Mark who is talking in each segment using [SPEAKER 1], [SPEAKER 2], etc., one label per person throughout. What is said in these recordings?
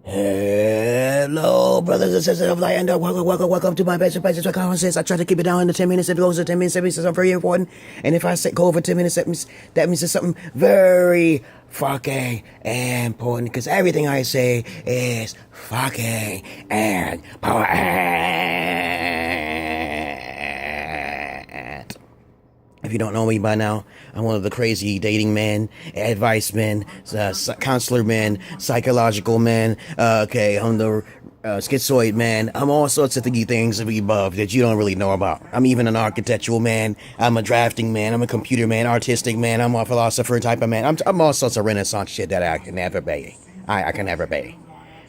[SPEAKER 1] Hello, brothers and sisters of light, and welcome to my best places for conversations. I try to keep it down in the 10 minutes. If it goes to 10 minutes, that means it's very important. And if I go over 10 minutes, that means it's something very fucking important. Because everything I say is fucking important. If you don't know me by now, I'm one of the crazy dating men, advice men, counselor men, psychological men. I'm the schizoid man. I'm all sorts of thingy things of the above that you don't really know about. I'm even an architectural man. I'm a drafting man. I'm a computer man, artistic man. I'm a philosopher type of man. I'm all sorts of Renaissance shit that I can never be. I can never be.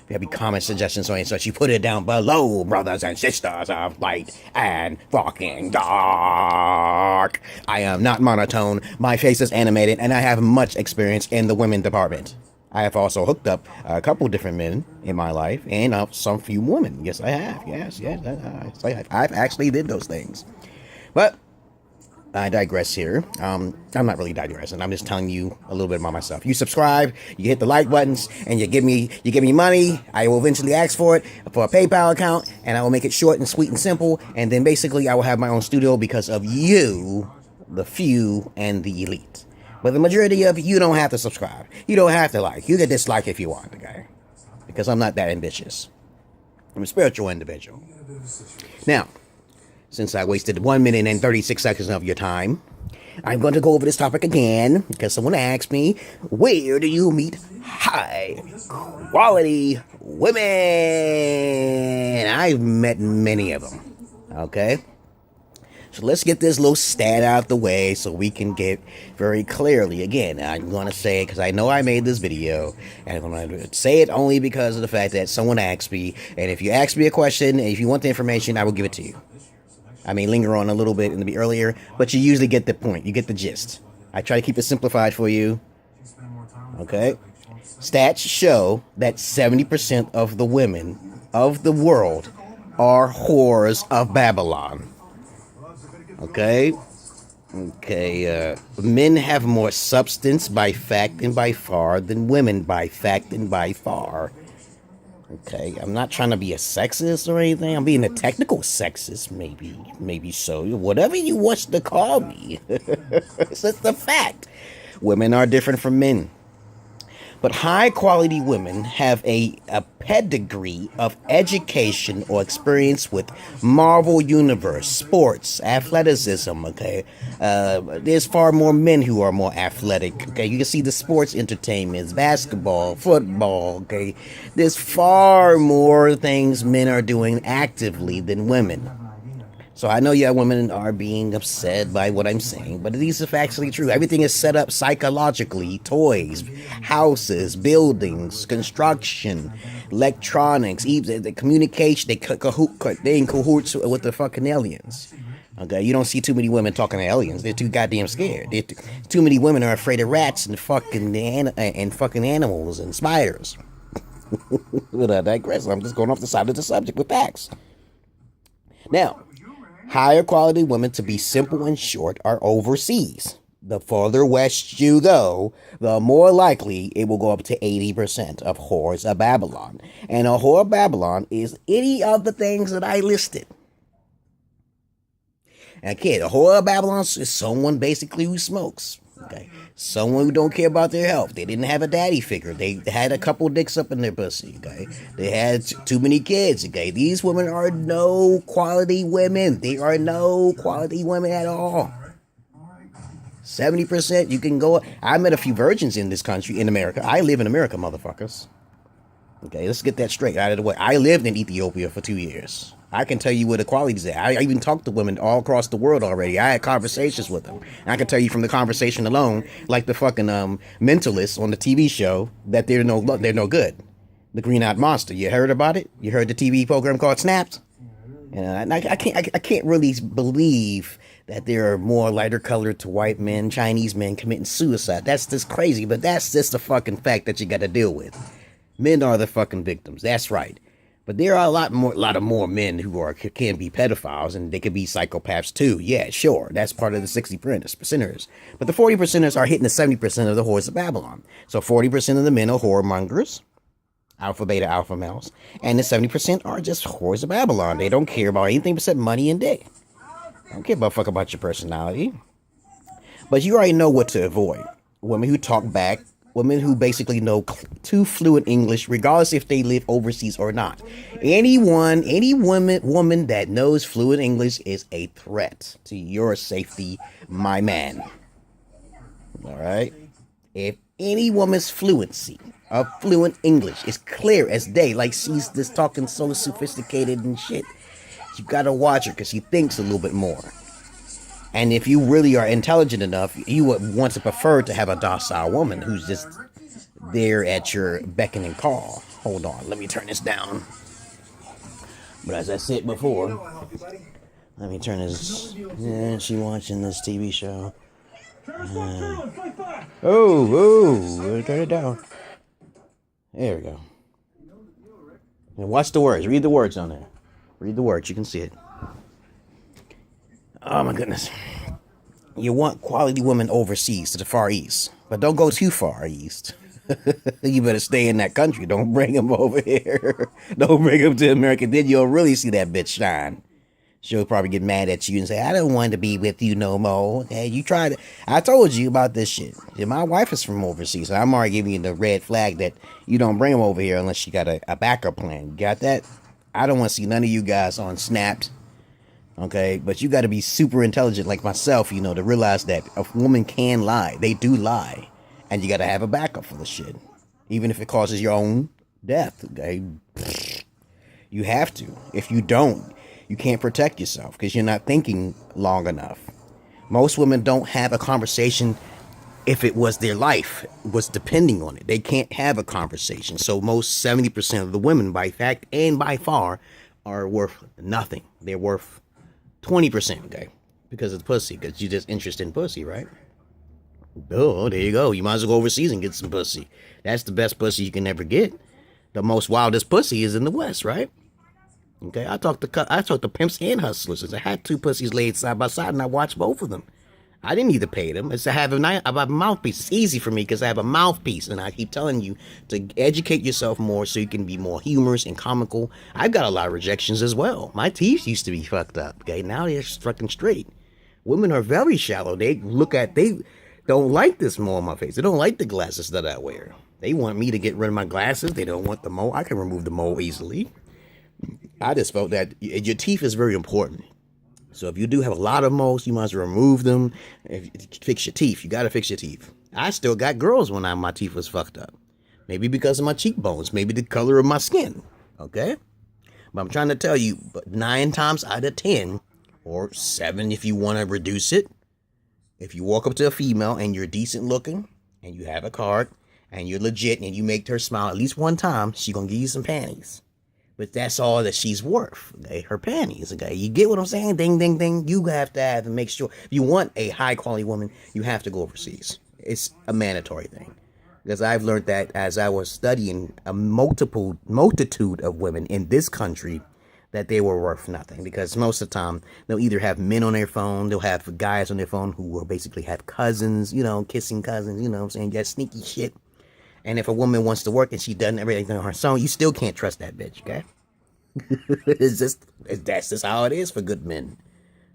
[SPEAKER 1] If you have any comments, suggestions, or any such, you put it down below, brothers and sisters of light and fucking dark. I am not monotone. My face is animated, and I have much experience in the women department. I have also hooked up a couple different men in my life, and some few women. Yes, I have. Yes, I've actually did those things. But I digress here. I'm not really digressing. I'm just telling you a little bit about myself. You subscribe, you hit the like buttons, and you give me money. I will eventually ask for it for a PayPal account, and I will make it short and sweet and simple. And then basically, I will have my own studio because of you, the few, and the elite. But the majority of you don't have to subscribe. You don't have to like. You can dislike if you want, okay? Because I'm not that ambitious. I'm a spiritual individual. Now, since I wasted 1 minute and 36 seconds of your time, I'm going to go over this topic again because someone asked me, where do you meet high quality women? I've met many of them, okay? So let's get this little stat out of the way so we can get very clearly. Again, I'm going to say it because I know I made this video, and I'm going to say it only because of the fact that someone asked me, and if you ask me a question, and if you want the information, I will give it to you. I may linger on a little bit in the earlier, but you usually get the point. You get the gist. I try to keep it simplified for you. Okay? Stats show that 70% of the women of the world are whores of Babylon. Okay? Men have more substance by fact and by far than women by fact and by far. Okay, I'm not trying to be a sexist or anything. I'm being a technical sexist, maybe so. Whatever you want to call me. It's just the fact. Women are different from men. But high-quality women have a pedigree of education or experience with Marvel Universe, sports, athleticism, okay? There's far more men who are more athletic, okay? You can see the sports entertainments, basketball, football, okay? There's far more things men are doing actively than women. So I know women are being upset by what I'm saying, but these are actually true. Everything is set up psychologically. Toys, houses, buildings, construction, electronics, even the communication. They in cahoots with the fucking aliens. Okay, you don't see too many women talking to aliens. They're too goddamn scared. Too many women are afraid of rats and fucking animals and spiders. But I digress. I'm just going off the side of the subject with facts. Now, higher quality women, to be simple and short, are overseas. The further west you go, the more likely it will go up to 80% of whores of Babylon. And a whore of Babylon is any of the things that I listed. Okay, a whore of Babylon is someone basically who smokes. Okay, someone who don't care about their health. They didn't have a daddy figure. They had a couple dicks up in their pussy. Okay, they had too many kids. Okay, these women are no quality women. They are no quality women at all. 70%. You can go. I met a few virgins in this country, in America. I live in America, motherfuckers. Okay, let's get that straight out of the way. I lived in Ethiopia for 2 years. I can tell you where the quality's at. I even talked to women all across the world already. I had conversations with them. And I can tell you from the conversation alone, like the fucking mentalists on the TV show, that they're no good. The Green-Eyed Monster. You heard about it? You heard the TV program called Snapped? And I can't really believe that there are more lighter colored to white men, Chinese men committing suicide. That's just crazy, but that's just a fucking fact that you got to deal with. Men are the fucking victims. That's right. But there are a lot more men who can be pedophiles, and they could be psychopaths too. Yeah, sure. That's part of the 60%ers. But the 40%ers are hitting the 70% of the whores of Babylon. So 40% of the men are whoremongers. alpha, beta, alpha males. And the 70% are just whores of Babylon. They don't care about anything except money and dick. They don't care about fuck about your personality. But you already know what to avoid. Women who talk back. Women who basically know too fluent English, regardless if they live overseas or not. Any woman that knows fluent English is a threat to your safety, my man. All right? If any woman's fluency of fluent English is clear as day, like she's just talking so sophisticated and shit, you gotta watch her because she thinks a little bit more. And if you really are intelligent enough, you would want to prefer to have a docile woman who's just there at your beck and call. Hold on, let me turn this down. But as I said before, let me turn this. Yeah, she watching this TV show. Turn it down. There we go. And watch the words. Read the words on there. Read the words. You can see it. Oh my goodness. You want quality women overseas to the Far East, but don't go too far east. You better stay in that country. Don't bring them over here. Don't bring them to America. Then you'll really see that bitch shine. She'll probably get mad at you and say, I don't want to be with you no more. Okay, you tried it. I told you about this shit. My wife is from overseas, so I'm already giving you the red flag that you don't bring them over here unless you got a backup plan. You got that? I don't want to see none of you guys on Snapped. Okay, but you got to be super intelligent like myself, to realize that a woman can lie. They do lie. And you got to have a backup for the shit. Even if it causes your own death, okay? You have to. If you don't, you can't protect yourself because you're not thinking long enough. Most women don't have a conversation if it was their life, was depending on it. They can't have a conversation. So most 70% of the women, by fact and by far, are worth nothing. They're worth 20%, okay? Because it's pussy, because you're just interested in pussy, right? Oh, there you go. You might as well go overseas and get some pussy. That's the best pussy you can ever get. The most wildest pussy is in the West, right? Okay, I talked to pimps and hustlers. I had 2 pussies laid side by side, and I watched both of them. I didn't need to pay them. It's to have a mouthpiece. It's easy for me because I have a mouthpiece, and I keep telling you to educate yourself more so you can be more humorous and comical. I've got a lot of rejections as well. My teeth used to be fucked up. Okay, now they're fucking straight. Women are very shallow. They don't like this mole on my face. They don't like the glasses that I wear. They want me to get rid of my glasses. They don't want the mole. I can remove the mole easily. I just felt that your teeth is very important. So if you do have a lot of moles, you might as well remove them. Fix your teeth. You got to fix your teeth. I still got girls when my teeth was fucked up. Maybe because of my cheekbones. Maybe the color of my skin. Okay? But I'm trying to tell you, 9 times out of 10, or 7 if you want to reduce it, if you walk up to a female and you're decent looking, and you have a card, and you're legit, and you make her smile at least one time, she's going to give you some panties. But that's all that she's worth, okay? Her panties, okay? You get what I'm saying? Ding, ding, ding. You have to have and make sure. If you want a high-quality woman, you have to go overseas. It's a mandatory thing. Because I've learned that as I was studying a multitude of women in this country, that they were worth nothing. Because most of the time, they'll either have men on their phone, they'll have guys on their phone who will basically have cousins, kissing cousins, what I'm saying? That sneaky shit. And if a woman wants to work and she doesn't everything on her own, you still can't trust that bitch, okay? That's just how it is for good men.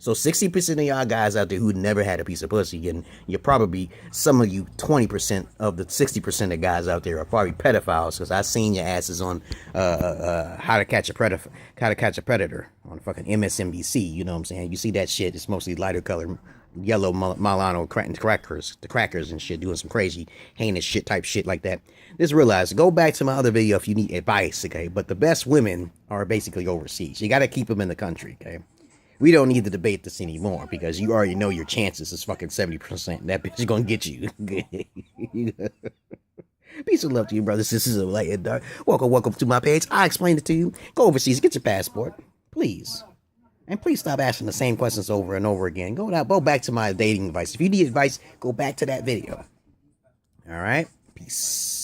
[SPEAKER 1] So 60% of y'all guys out there who never had a piece of pussy, and you're probably, some of you, 20% of the 60% of guys out there are probably pedophiles, because I've seen your asses on How to Catch a Predator on fucking MSNBC, you know what I'm saying? You see that shit, it's mostly lighter color, yellow Milano crackers and shit, doing some crazy heinous shit type shit like that. Just realize, go back to my other video if you need advice, okay? But the best women are basically overseas. You got to keep them in the country, okay? We don't need to debate this anymore because you already know your chances is fucking 70%. That bitch is gonna get you. Peace and love to you, brothers. This is a light and dark. Welcome to my page. I explained it to you. Go overseas, get your passport, please. And please stop asking the same questions over and over again. Go back to my dating advice. If you need advice, go back to that video. All right? Peace.